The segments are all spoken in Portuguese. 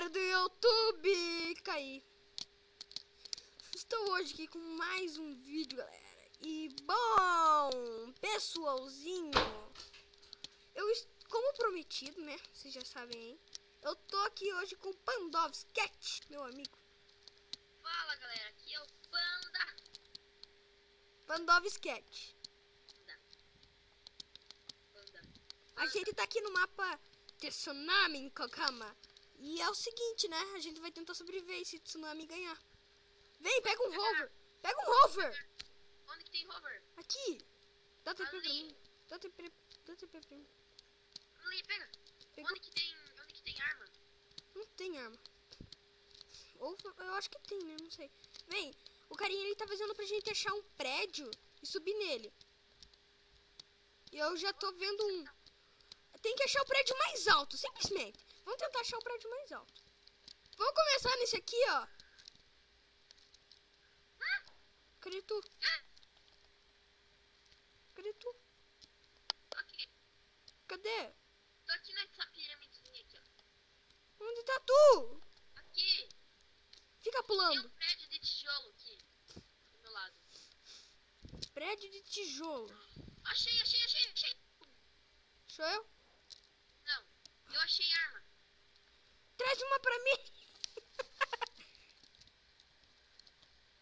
galera do YouTube, caí. Estou hoje aqui com mais um vídeo, galera. E bom, pessoalzinho, como prometido, né? Vocês já sabem, hein? Eu tô aqui hoje com o Pandovscat, meu amigo. Fala, galera, aqui é o Panda. Pandovscat. Panda. A gente tá aqui no mapa Tsunami em Kokama. E é o seguinte, né? A gente vai tentar sobreviver se Tsunami ganhar. Vem, pega um rover. Pega um rover. Onde que tem hover? Aqui. Dá TP pra Ali. mim. Dá TP pra mim. Ali, pega. Pegou. Onde que tem arma? Não tem arma. Ou eu acho que tem, né? Não sei. Vem, o carinha ele tá fazendo pra gente achar um prédio e subir nele. E eu já tô vendo um. Tem que achar o prédio mais alto, simplesmente. Vamos tentar achar o prédio mais alto. Vamos começar nesse aqui, ó. Cadê tu? Cadê tu? Tô aqui. Cadê? Tô aqui nessa piramidezinha aqui, ó. Onde tá tu? Aqui. Fica Tem pulando. um prédio de tijolo aqui. Do meu lado. Prédio de tijolo. Achei. Sou eu? Não, eu achei arma. Traz uma pra mim.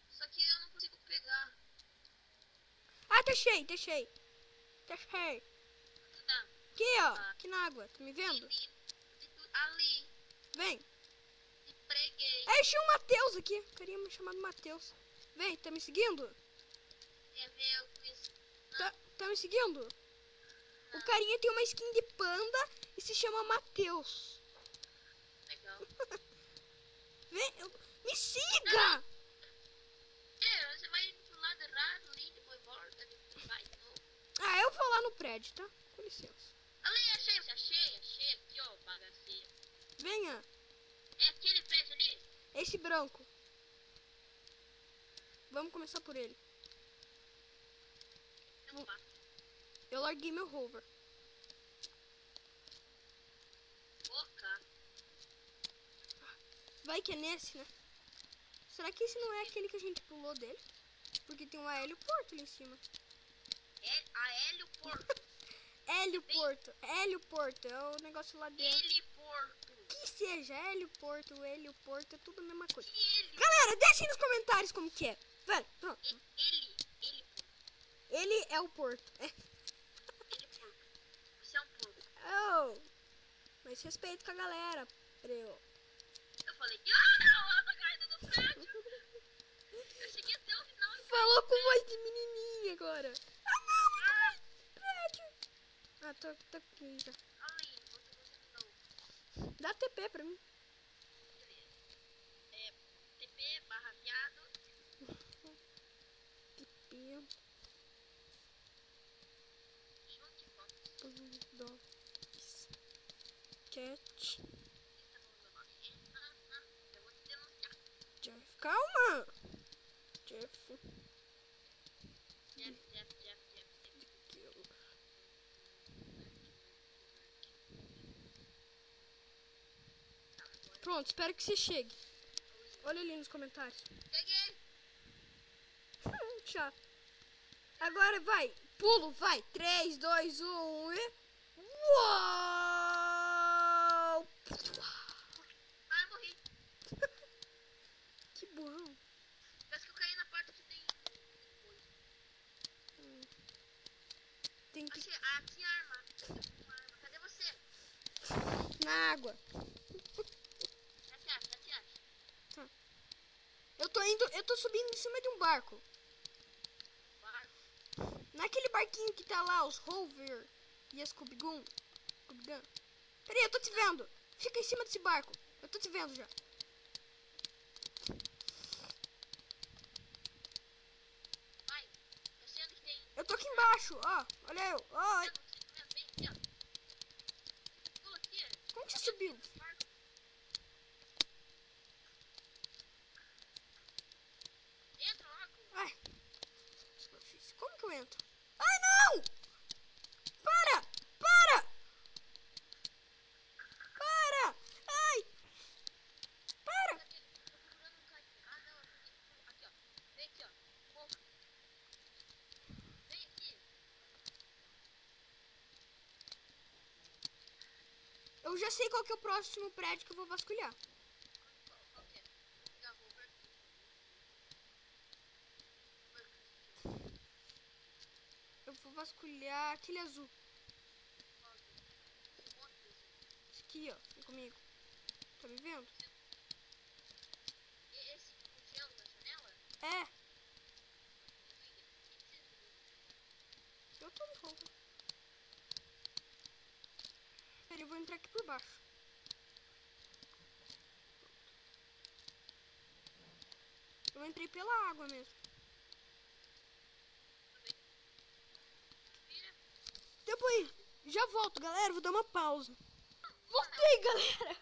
Só que eu não consigo pegar. Ah, deixei. Tá. Aqui, ó. Aqui na água. Tá me vendo? Ali. Vem. Me preguei. Aí, achei um Matheus aqui. Carinha chamado Matheus. Vem, tá me seguindo? Quer ver eu com isso? Tá me seguindo? O carinha tem uma skin de panda e se chama Matheus. Legal. Vem, me siga! Você vai pro lado errado ali, depois volta, depois vai de novo. Ah, eu vou lá no prédio, tá? Com licença. Ali, achei aqui, ó, bagaceiro. Venha. É aquele prédio ali? Esse branco. Vamos começar por ele. Não pá. Eu larguei meu rover. Boca. Vai que é nesse, né? Será que esse não é aquele que a gente pulou dele? Porque tem um hélioporto ali em cima. É a Hélio Porto. Hélioporto. É o negócio lá dentro. Heliporto. Que seja, hélioporto, é tudo a mesma coisa. Ele. Galera, deixa aí nos comentários como que é. Vai, pronto. Ele. Ele é o porto. Heliporto. Você é um porco. Oh, mas respeito com a galera, preu. Eu falei, não, eu tô caindo do prédio. Eu cheguei até o final e Falou com voz de menininha agora. Ah, não, eu tô caindo do prédio. Ah, tô aqui já. ali, você de novo. Dá TP pra mim. Beleza. É TP/viado. TP. Chute foto. Cat. Lista no nome. Eu vou te denunciar. Jeff, calma. Jeff. Jeff. Pronto, espero que você chegue. Olha ali nos comentários. Cheguei. Chato. Agora vai. Pulo, vai. 3, 2, 1 e... Uou! Ah, morri. Que burrão. Parece que eu caí na parte que tem coisa. Tem que... Achei. Aqui a arma. Cadê você? Na água. Já te acho. Tá. Eu tô subindo em cima de um barco. Barco. Naquele barquinho que tá lá, os Rover e as Scooby-Gun. Peraí, eu tô te vendo. Fica em cima desse barco. Eu tô te vendo já. Vai. Eu sei onde que tem. Eu tô aqui embaixo, ó. Olha eu. Ó. Vem aqui, ó. Pula aqui. Como que você subiu? Barco. Entra logo. Ai. Como que eu entro? Ai, não! Para! Ai! Eu já sei qual que é o próximo prédio que eu vou vasculhar. Qual que é? Já vou ver. Eu vou vasculhar aquele azul. Esse aqui, ó. Vem comigo. Tá me vendo? Esse com gelo na janela? É. Eu tô de roupa. Pera, eu vou entrar aqui por baixo. Eu entrei pela água mesmo. Depois, já volto, galera. Vou dar uma pausa. Voltei, galera.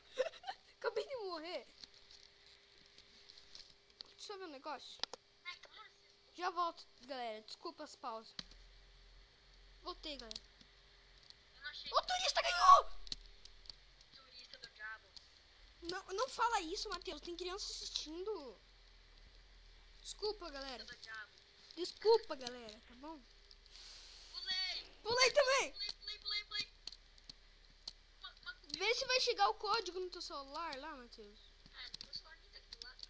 Acabei de morrer. Deixa eu ver um negócio. Já volto, galera. Desculpa as pausas. Voltei, galera. Eu não achei. O turista ganhou! Turista do diabo. Não fala isso, Matheus. Tem criança assistindo. Desculpa, galera. Do diabo. Desculpa, galera. Tá bom? Pulei! Pulei também. Pulei. Vê se vai chegar o código no teu celular lá, Matheus. Ah, meu celular nem tá aqui do lado.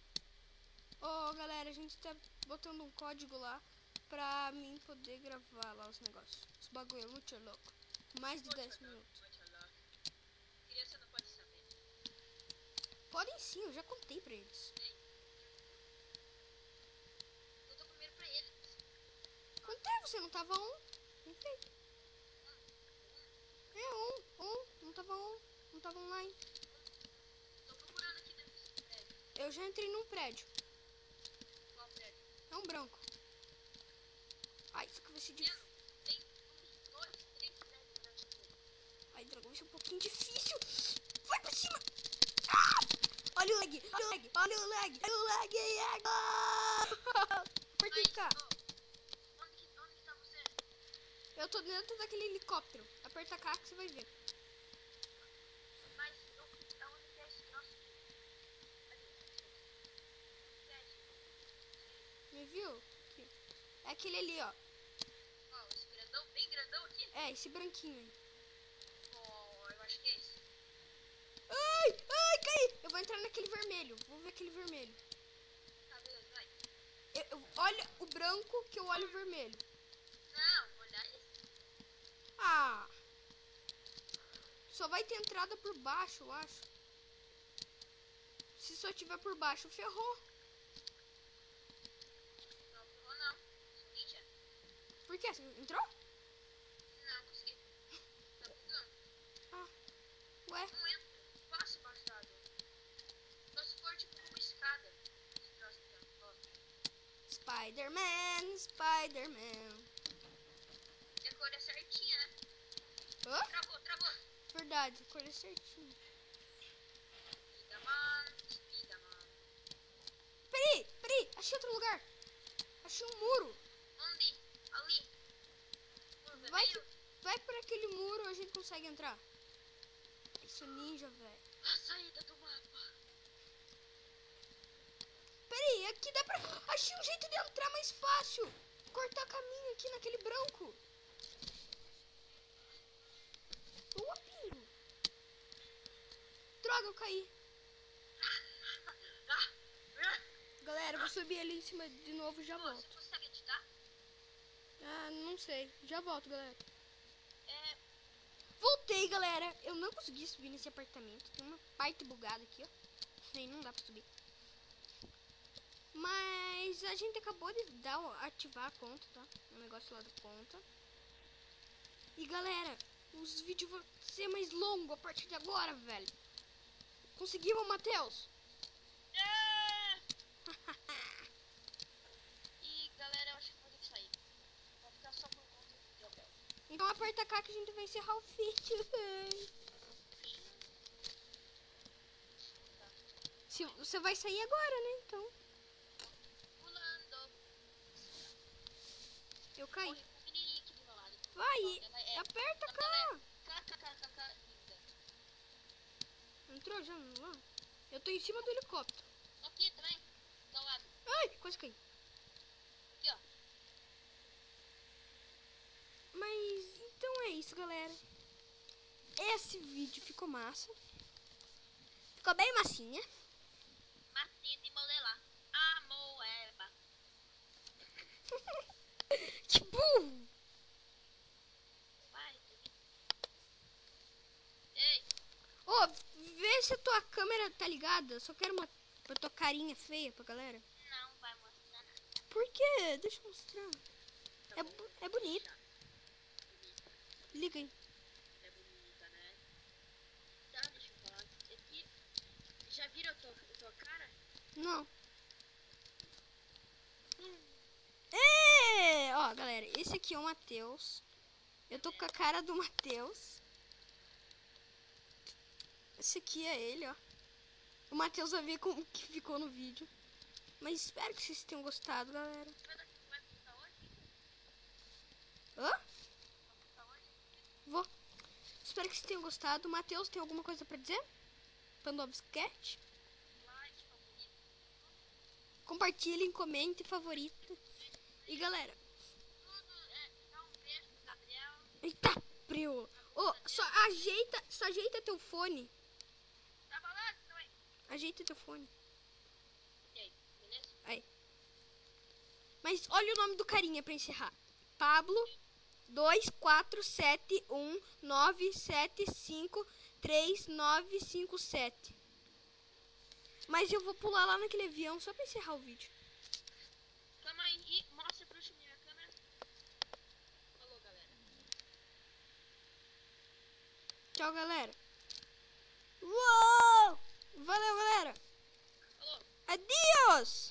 Ô, galera, a gente tá botando um código lá pra mim poder gravar lá os negócios. Os bagulho é muito louco. Mais de 10 minutos. Criança não pode saber. Podem sim, eu já contei pra eles. Eu tô comendo pra eles. Contei, você não tava on. Contei. É on. Não tava on. Não tava online. Tô procurando aqui dentro desse prédio. Eu já entrei num prédio. Qual prédio? É um branco. Ai, isso aqui vai ser difícil. Tem uns 2, 3 prédios brancos aqui. Ai, dragão, vai ser um pouquinho difícil. Vai pra cima. Ah! Olha o lag. Apertei K. Onde que tá você? Eu tô dentro daquele helicóptero. Aperta K que você vai ver. Mas aonde que é esse troço aqui? Ali. Onde que é esse? Me viu? Aqui. É aquele ali, ó. Qual? Esse grandão? Bem grandão aqui? É, esse branquinho aí. Oh, eu acho que é esse. Ai, caí. Eu vou entrar naquele vermelho. Vou ver aquele vermelho. Tá, beleza, vai. Olha o branco que eu olho o vermelho. Não, vou olhar esse. Ah. Só vai ter entrada por baixo, eu acho. Se só tiver por baixo, ferrou. Não, ferrou não. Sou ninja. Por quê? Você entrou? Não, consegui. Tá bugando. Ah. Ué. Não entra. Passo embaixo da água. Só se for tipo uma escada. Esse troço aqui, ó. Spider-Man. E a cor é certinha, né? Hã? Travou. Verdade, a cor é certinha. Spiderman. Peraí. Achei outro lugar. Achei um muro. Onde? Ali. Muro Vai, vermelho? vai por aquele muro, a gente consegue entrar. Isso é ninja, velho. A saída do mapa. Peraí, aqui dá pra... Achei um jeito de entrar mais fácil. Cortar caminho aqui naquele branco. Boa, pingo. Droga, eu caí. Galera, eu vou subir ali em cima de novo e já Pô, volto. você consegue editar? Ah, não sei. Já volto, galera. É. Voltei, galera. Eu não consegui subir nesse apartamento. Tem uma parte bugada aqui, ó. Aí não dá pra subir. Mas a gente acabou de ativar a conta, tá? O negócio lá da conta. E galera, os vídeos vão ser mais longos a partir de agora, velho. Conseguimos, Matheus? E galera, eu acho que vou ter que sair. Vou ficar só por conta do Abel. Então aperta cá que a gente vai encerrar o vídeo. Se, você vai sair agora, né? Então. Pulando. Eu caí. Corre com o menininho aqui do meu lado. Vai, Ela é- aperta ela cá. é KKKKK linda. Entrou já lá? Eu tô em cima do helicóptero. Tô aqui também. Do lado. Ai, quase caí. Aqui, ó. Mas então é isso, galera. esse vídeo ficou massa. Ficou bem massinha. Massinha de modelar. A moeba. Que burro! Vai. Ei, Ô, vê se a tua câmera tá ligada. Só quero uma tua carinha feia pra galera. não vai mostrar nada. Por quê? Deixa eu mostrar. Tá É, bom. é bonito. Bonita. Liga aí. É bonita, né? Tá, deixa eu falar aqui. Já viram a tua cara? Não. É! Ó, galera, esse aqui é o Matheus. Eu tô com a cara do Matheus. Esse aqui é ele, ó. O Matheus vai ver como que ficou no vídeo. Mas espero que vocês tenham gostado, galera. Vai postar hoje? Hã? Vai postar hoje? Vou. Espero que vocês tenham gostado. O Matheus tem alguma coisa pra dizer? Pandovscat? Like, favorito. Compartilhem, comentem, favorita. E galera, Tudo é. Dá um beijo pro Gabriel. eita, frio. Ô, só ajeita teu fone. Tá balado também? Ajeita teu fone. E aí, beleza? Aí. Mas olha o nome do carinha pra encerrar. Pablo 247197533957. Mas eu vou pular lá naquele avião só pra encerrar o vídeo. Calma aí e mostra pra minha câmera. Falou, galera. Tchau, galera. Uou! Valeu, galera. Falou. Adiós!